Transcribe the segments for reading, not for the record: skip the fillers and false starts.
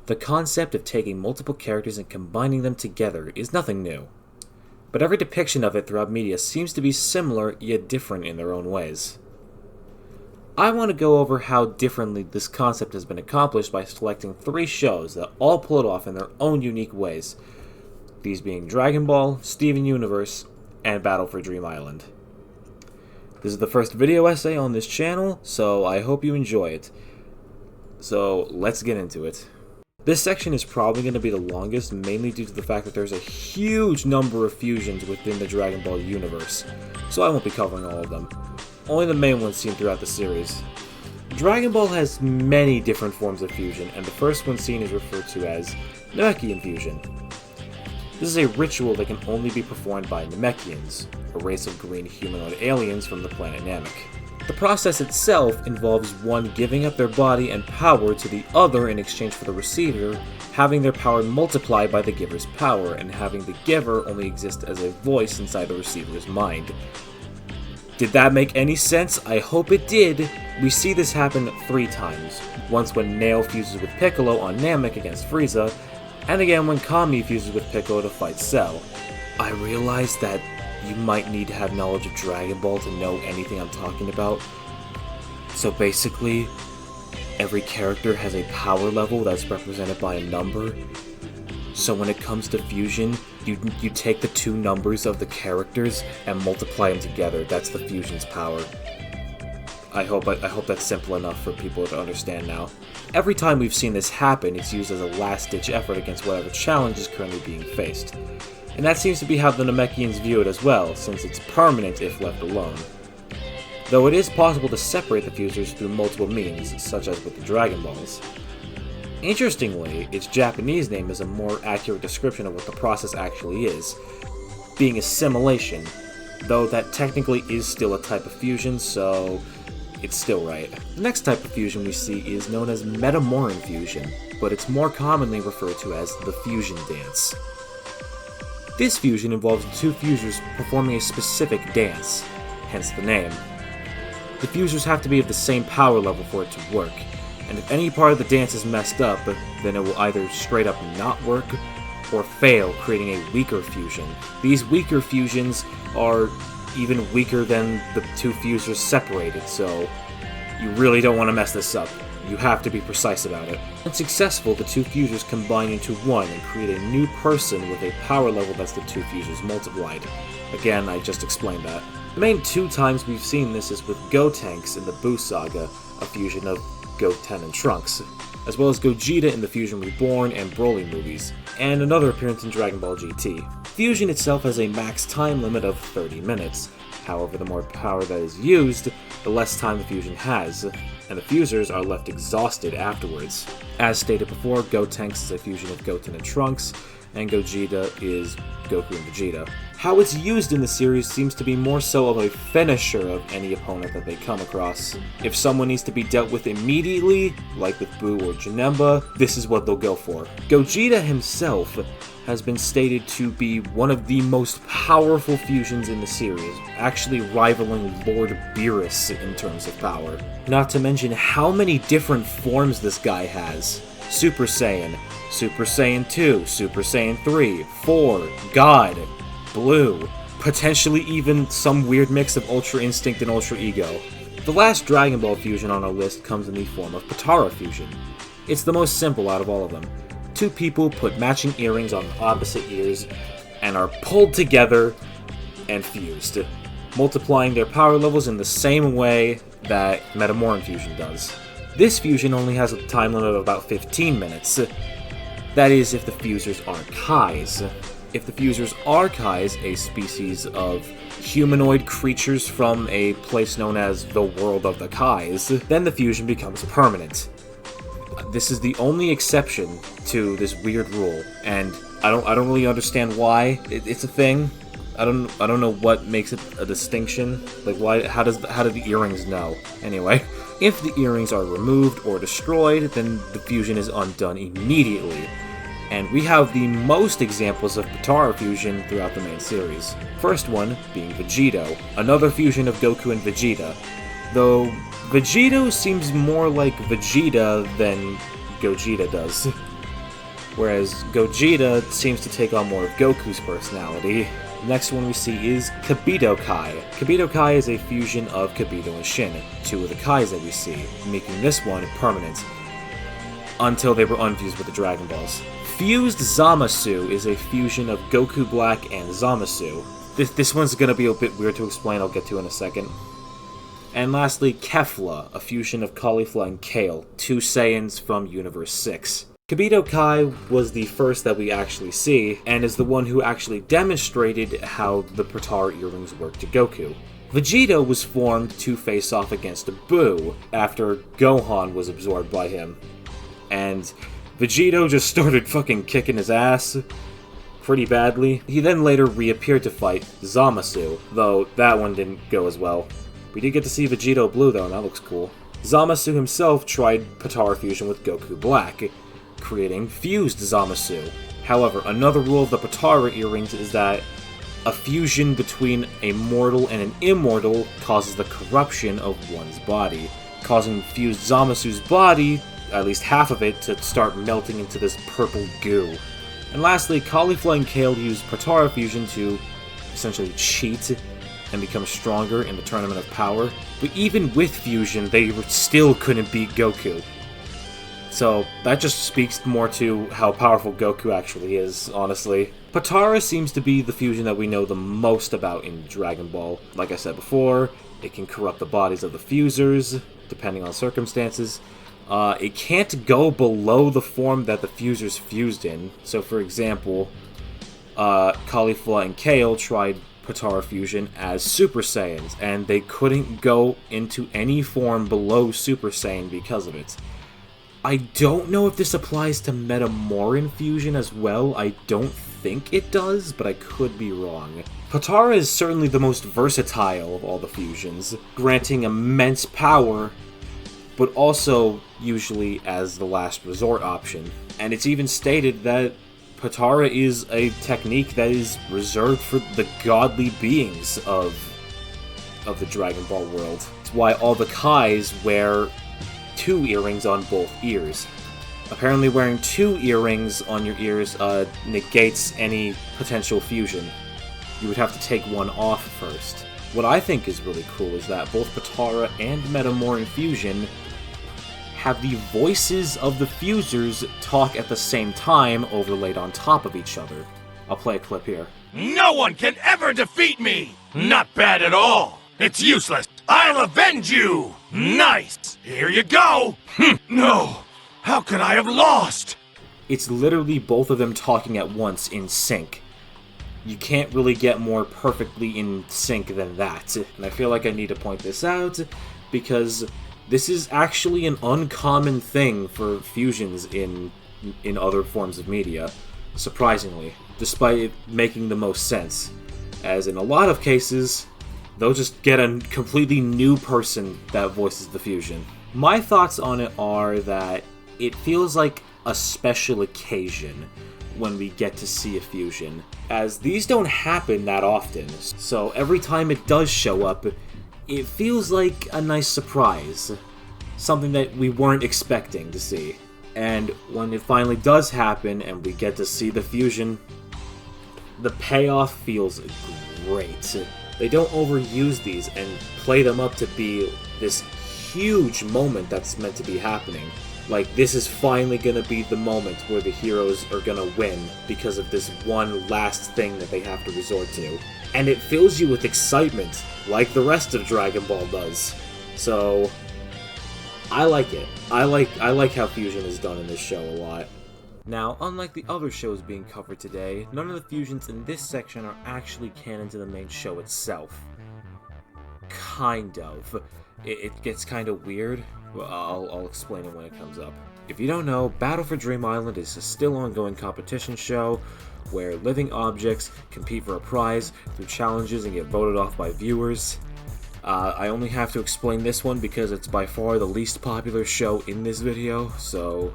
The concept of taking multiple characters and combining them together is nothing new, but every depiction of it throughout media seems to be similar yet different in their own ways. I want to go over how differently this concept has been accomplished by selecting 3 shows that all pull it off in their own unique ways, these being Dragon Ball, Steven Universe, and Battle for Dream Island. This is the first video essay on this channel, so I hope you enjoy it. So let's get into it. This section is probably going to be the longest, mainly due to the fact that there's a huge number of fusions within the Dragon Ball universe, so I won't be covering all of them. Only the main ones seen throughout the series. Dragon Ball has many different forms of fusion, and the first one seen is referred to as Namekian fusion. This is a ritual that can only be performed by Namekians, a race of green humanoid aliens from the planet Namek. The process itself involves one giving up their body and power to the other in exchange for the receiver, having their power multiplied by the giver's power, and having the giver only exist as a voice inside the receiver's mind. Did that make any sense? I hope it did. We see this happen 3 times. Once when Nail fuses with Piccolo on Namek against Frieza, and again when Kami fuses with Piccolo to fight Cell. I realize that you might need to have knowledge of Dragon Ball to know anything I'm talking about. So basically, every character has a power level that's represented by a number. So when it comes to fusion, you take the 2 numbers of the characters and multiply them together. That's the fusion's power. I hope that's simple enough for people to understand now. Every time we've seen this happen, it's used as a last-ditch effort against whatever challenge is currently being faced. And that seems to be how the Namekians view it as well, since it's permanent if left alone. Though it is possible to separate the fusers through multiple means, such as with the Dragon Balls. Interestingly, its Japanese name is a more accurate description of what the process actually is, being assimilation, though that technically is still a type of fusion, so it's still right. The next type of fusion we see is known as Metamoran fusion, but it's more commonly referred to as the fusion dance. This fusion involves the 2 fusers performing a specific dance, hence the name. The fusers have to be of the same power level for it to work, and if any part of the dance is messed up, then it will either straight up not work, or fail, creating a weaker fusion. These weaker fusions are even weaker than the 2 fusers separated, so you really don't want to mess this up. You have to be precise about it. When successful, the 2 fusers combine into one and create a new person with a power level that's the 2 fusers multiplied. Again, I just explained that. The main 2 times we've seen this is with Gotenks in the Buu Saga, a fusion of Goten and Trunks, as well as Gogeta in the Fusion Reborn and Broly movies, and another appearance in Dragon Ball GT. Fusion itself has a max time limit of 30 minutes. However, the more power that is used, the less time the fusion has, and the fusers are left exhausted afterwards. As stated before, Gotenks is a fusion of Goten and Trunks, and Gogeta is Goku and Vegeta. How it's used in the series seems to be more so of a finisher of any opponent that they come across. If someone needs to be dealt with immediately, like with Buu or Janemba, this is what they'll go for. Gogeta himself has been stated to be one of the most powerful fusions in the series, actually rivaling Lord Beerus in terms of power. Not to mention how many different forms this guy has. Super Saiyan, Super Saiyan 2, Super Saiyan 3, 4, God, Blue, potentially even some weird mix of Ultra Instinct and Ultra Ego. The last Dragon Ball fusion on our list comes in the form of Potara fusion. It's the most simple out of all of them. 2 people put matching earrings on opposite ears and are pulled together and fused, multiplying their power levels in the same way that Metamoran fusion does. This fusion only has a time limit of about 15 minutes. That is, if the fusers aren't Kais. If the fusers are Kais, a species of humanoid creatures from a place known as the World of the Kais, then the fusion becomes permanent. This is the only exception to this weird rule, and I don't really understand why it's a thing. I don't know what makes it a distinction. Like why? How do the earrings know? Anyway, if the earrings are removed or destroyed, then the fusion is undone immediately. And we have the most examples of Potara fusion throughout the main series. First one being Vegito, another fusion of Goku and Vegeta. Though Vegito seems more like Vegeta than Gogeta does. whereas Gogeta seems to take on more of Goku's personality. The next one we see is Kibito Kai. Kibito Kai is a fusion of Kibito and Shin, two of the Kais that we see, making this one permanent, until they were unfused with the Dragon Balls. Fused Zamasu is a fusion of Goku Black and Zamasu. This one's gonna be a bit weird to explain, I'll get to in a second. And lastly, Kefla, a fusion of Caulifla and Kale, two Saiyans from Universe 6. Kibito Kai was the first that we actually see, and is the one who actually demonstrated how the Potara earrings work to Goku. Vegeta was formed to face off against Buu after Gohan was absorbed by him. And Vegito just started fucking kicking his ass pretty badly. He then later reappeared to fight Zamasu, though that one didn't go as well. We did get to see Vegito Blue though, and that looks cool. Zamasu himself tried Potara fusion with Goku Black, creating fused Zamasu. However, another rule of the Potara earrings is that a fusion between a mortal and an immortal causes the corruption of one's body, causing fused Zamasu's body, at least half of it, to start melting into this purple goo. And lastly, Caulifla and Kale use Potara fusion to essentially cheat and become stronger in the Tournament of Power. But even with fusion, they still couldn't beat Goku. So that just speaks more to how powerful Goku actually is, honestly. Potara seems to be the fusion that we know the most about in Dragon Ball. Like I said before, it can corrupt the bodies of the fusers, depending on circumstances. It can't go below the form that the fusers fused in. So for example, Caulifla and Kale tried Potara fusion as Super Saiyans, and they couldn't go into any form below Super Saiyan because of it. I don't know if this applies to Metamoran fusion as well. I don't think it does, but I could be wrong. Potara is certainly the most versatile of all the fusions, granting immense power, but also usually as the last resort option. And it's even stated that Potara is a technique that is reserved for the godly beings of the Dragon Ball world. It's why all the Kais wear 2 earrings on both ears. Apparently wearing 2 earrings on your ears negates any potential fusion. You would have to take one off first. What I think is really cool is that both Potara and Metamoran fusion have the voices of the fusers talk at the same time overlaid on top of each other. I'll play a clip here. No one can ever defeat me! Not bad at all! It's useless! I'll avenge you! Nice! Here you go! No! How could I have lost? It's literally both of them talking at once in sync. You can't really get more perfectly in sync than that. And I feel like I need to point this out, because this is actually an uncommon thing for fusions in other forms of media, surprisingly, despite it making the most sense. As in a lot of cases, they'll just get a completely new person that voices the fusion. My thoughts on it are that it feels like a special occasion when we get to see a fusion, as these don't happen that often, so every time it does show up, it feels like a nice surprise, something that we weren't expecting to see. And when it finally does happen and we get to see the fusion, the payoff feels great. They don't overuse these and play them up to be this huge moment that's meant to be happening. Like, this is finally gonna be the moment where the heroes are gonna win because of this one last thing that they have to resort to. And it fills you with excitement, like the rest of Dragon Ball does. So, I like it. I like how fusion is done in this show a lot. Now, unlike the other shows being covered today, none of the fusions in this section are actually canon to the main show itself. Kind of. It gets kind of weird. Well, I'll explain it when it comes up. If you don't know, Battle for Dream Island is a still ongoing competition show where living objects compete for a prize through challenges and get voted off by viewers. I only have to explain this one because it's by far the least popular show in this video, so...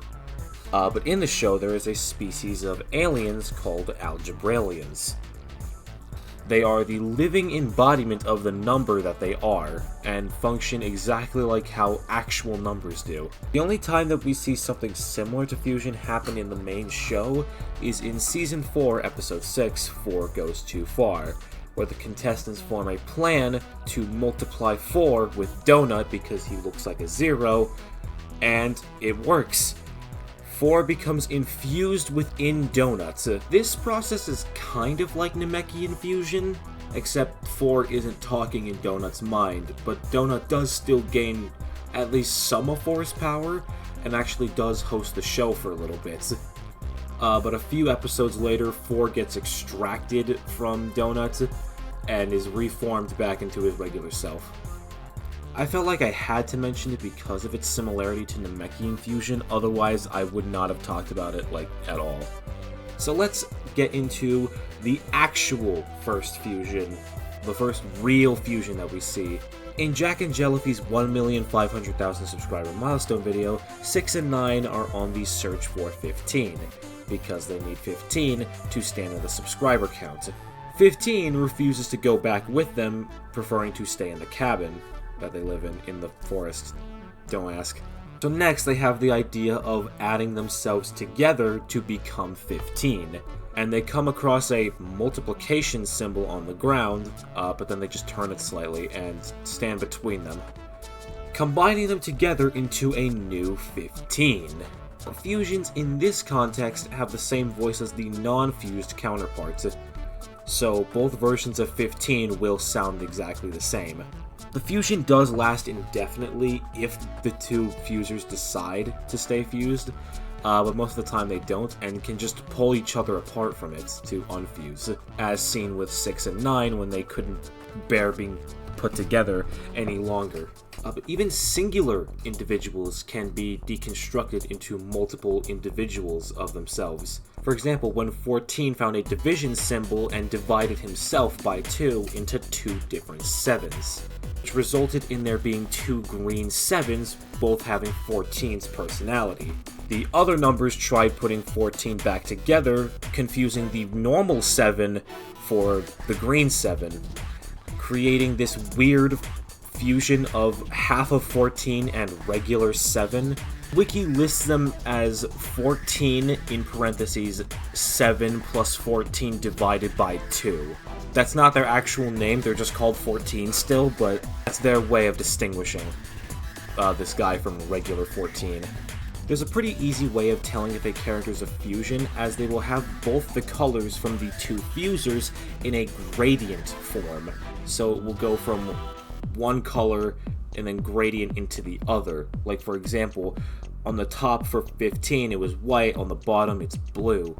but in the show there is a species of aliens called Algebralians. They are the living embodiment of the number that they are, and function exactly like how actual numbers do. The only time that we see something similar to fusion happen in the main show is in Season 4, Episode 6, 4 Goes Too Far, where the contestants form a plan to multiply 4 with Donut because he looks like a 0, and it works. 4 becomes infused within Donut. This process is kind of like Namekian fusion, except 4 isn't talking in Donut's mind, but Donut does still gain at least some of 4's power, and actually does host the show for a little bit. But a few episodes later, 4 gets extracted from Donut, and is reformed back into his regular self. I felt like I had to mention it because of its similarity to Namekian fusion, otherwise I would not have talked about it, at all. So let's get into the actual first fusion, the first real fusion that we see. In Jacknjellify's 1,500,000 subscriber milestone video, 6 and 9 are on the search for 15, because they need 15 to stand on the subscriber count. 15 refuses to go back with them, preferring to stay in the cabin that they live in the forest. Don't ask. So next, they have the idea of adding themselves together to become 15. And they come across a multiplication symbol on the ground, but then they just turn it slightly and stand between them, combining them together into a new 15. Fusions in this context have the same voice as the non-fused counterparts, so both versions of 15 will sound exactly the same. The fusion does last indefinitely if the two fusers decide to stay fused, but most of the time they don't, and can just pull each other apart from it to unfuse, as seen with 6 and 9 when they couldn't bear being put together any longer. But even singular individuals can be deconstructed into multiple individuals of themselves. For example, when 14 found a division symbol and divided himself by 2 into 2 different 7s, which resulted in there being 2 green 7s, both having 14's personality. The other numbers tried putting 14 back together, confusing the normal 7 for the green 7, creating this weird fusion of half of 14 and regular 7. Wiki lists them as 14 in parentheses 7 plus 14 divided by 2. That's not their actual name, they're just called 14 still, but that's their way of distinguishing this guy from regular 14. There's a pretty easy way of telling if a character's a fusion, as they will have both the colors from the two fusers in a gradient form. So it will go from one color and then gradient into the other. Like, for example, on the top for 15 it was white, on the bottom it's blue,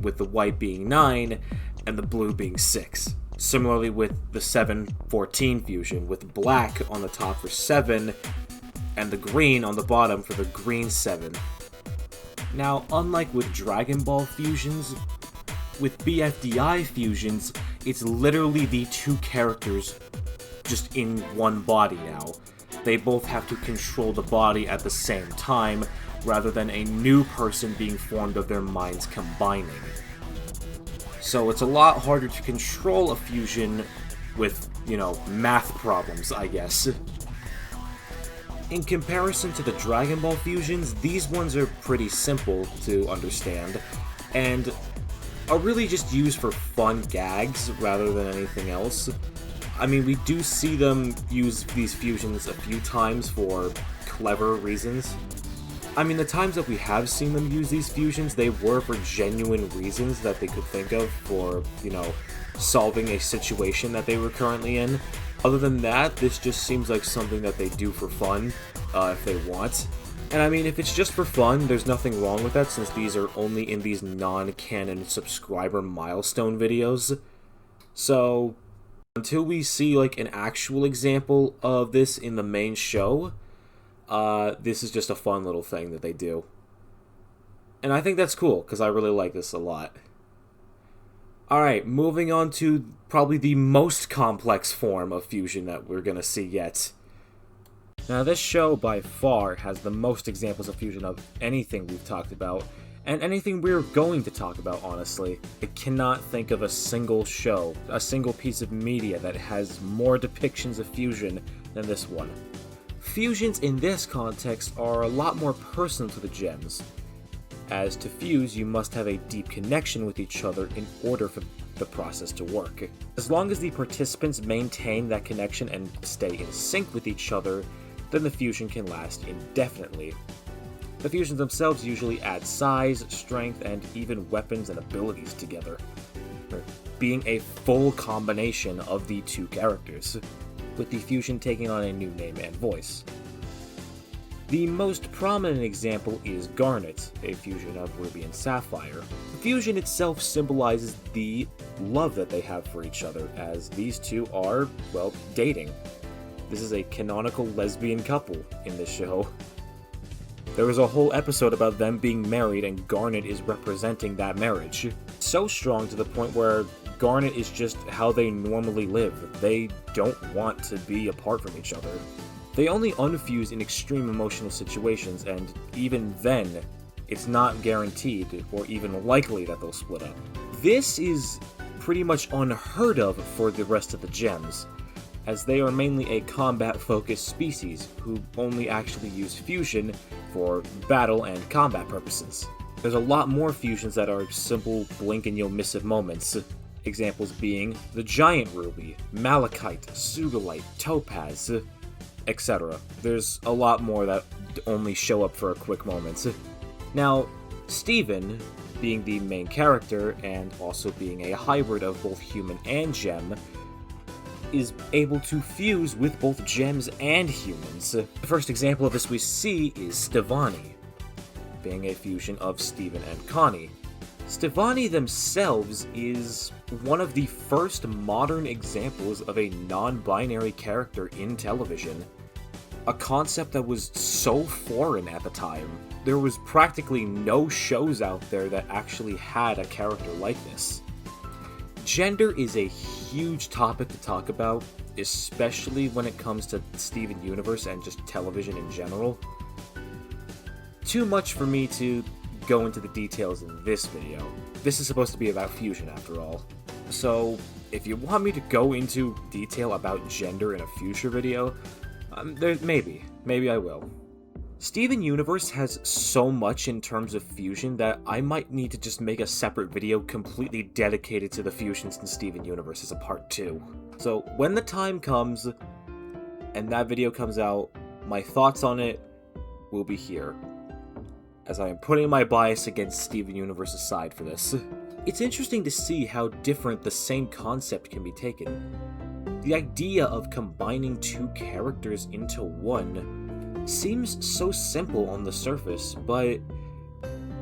with the white being 9 and the blue being 6. Similarly with the 7-14 fusion, with black on the top for 7 and the green on the bottom for the green 7. Now, unlike with Dragon Ball fusions, with BFDI fusions, it's literally the two characters just in one body now. They both have to control the body at the same time, rather than a new person being formed of their minds combining. So it's a lot harder to control a fusion with, math problems, I guess. In comparison to the Dragon Ball fusions, these ones are pretty simple to understand, and are really just used for fun gags rather than anything else. I mean, we do see them use these fusions a few times for clever reasons. I mean, the times that we have seen them use these fusions, they were for genuine reasons that they could think of for, solving a situation that they were currently in. Other than that, this just seems like something that they do for fun, if they want. And I mean, if it's just for fun, there's nothing wrong with that, since these are only in these non-canon subscriber milestone videos. So, until we see, an actual example of this in the main show, this is just a fun little thing that they do. And I think that's cool, because I really like this a lot. Alright, moving on to probably the most complex form of fusion that we're gonna see yet. Now, this show by far has the most examples of fusion of anything we've talked about, and anything we're going to talk about, honestly. I cannot think of a single show, a single piece of media that has more depictions of fusion than this one. Fusions in this context are a lot more personal to the gems, as to fuse you must have a deep connection with each other in order for the process to work. As long as the participants maintain that connection and stay in sync with each other, then the fusion can last indefinitely. The fusions themselves usually add size, strength, and even weapons and abilities together, being a full combination of the two characters, with the fusion taking on a new name and voice. The most prominent example is Garnet, a fusion of Ruby and Sapphire. The fusion itself symbolizes the love that they have for each other, as these two are, well, dating. This is a canonical lesbian couple in this show. There was a whole episode about them being married, and Garnet is representing that marriage. So strong to the point where Garnet is just how they normally live. They don't want to be apart from each other. They only unfuse in extreme emotional situations, and even then, it's not guaranteed or even likely that they'll split up. This is pretty much unheard of for the rest of the gems, as they are mainly a combat-focused species who only actually use fusion for battle and combat purposes. There's a lot more fusions that are simple blink-and-you'll-miss-it moments, examples being the Giant Ruby, Malachite, Sugilite, Topaz, etc. There's a lot more that only show up for a quick moment. Now, Steven, being the main character and also being a hybrid of both human and gem, is able to fuse with both gems and humans. The first example of this we see is Stevani, being a fusion of Steven and Connie. Stevani themselves is one of the first modern examples of a non-binary character in television, a concept that was so foreign at the time. There was practically no shows out there that actually had a character like this. Gender is a huge topic to talk about, especially when it comes to Steven Universe and just television in general. Too much for me to go into the details in this video. This is supposed to be about fusion after all. So, if you want me to go into detail about gender in a future video, maybe I will. Steven Universe has so much in terms of fusion that I might need to just make a separate video completely dedicated to the fusions in Steven Universe as a part 2. So when the time comes, and that video comes out, my thoughts on it will be here, as I am putting my bias against Steven Universe aside for this. It's interesting to see how different the same concept can be taken. The idea of combining two characters into one seems so simple on the surface, but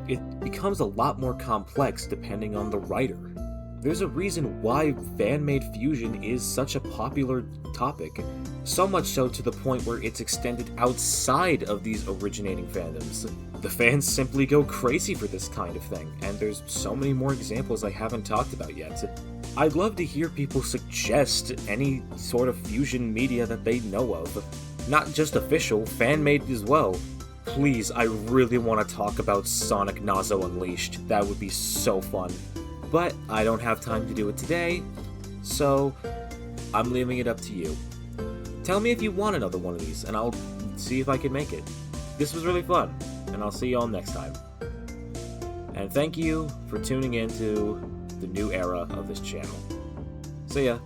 it becomes a lot more complex depending on the writer. There's a reason why fan-made fusion is such a popular topic, so much so to the point where it's extended outside of these originating fandoms. The fans simply go crazy for this kind of thing, and there's so many more examples I haven't talked about yet. I'd love to hear people suggest any sort of fusion media that they know of. Not just official, fan-made as well. Please, I really want to talk about Sonic Nazo Unleashed. That would be so fun. But I don't have time to do it today, so I'm leaving it up to you. Tell me if you want another one of these, and I'll see if I can make it. This was really fun, and I'll see y'all next time. And thank you for tuning in to the new era of this channel. See ya.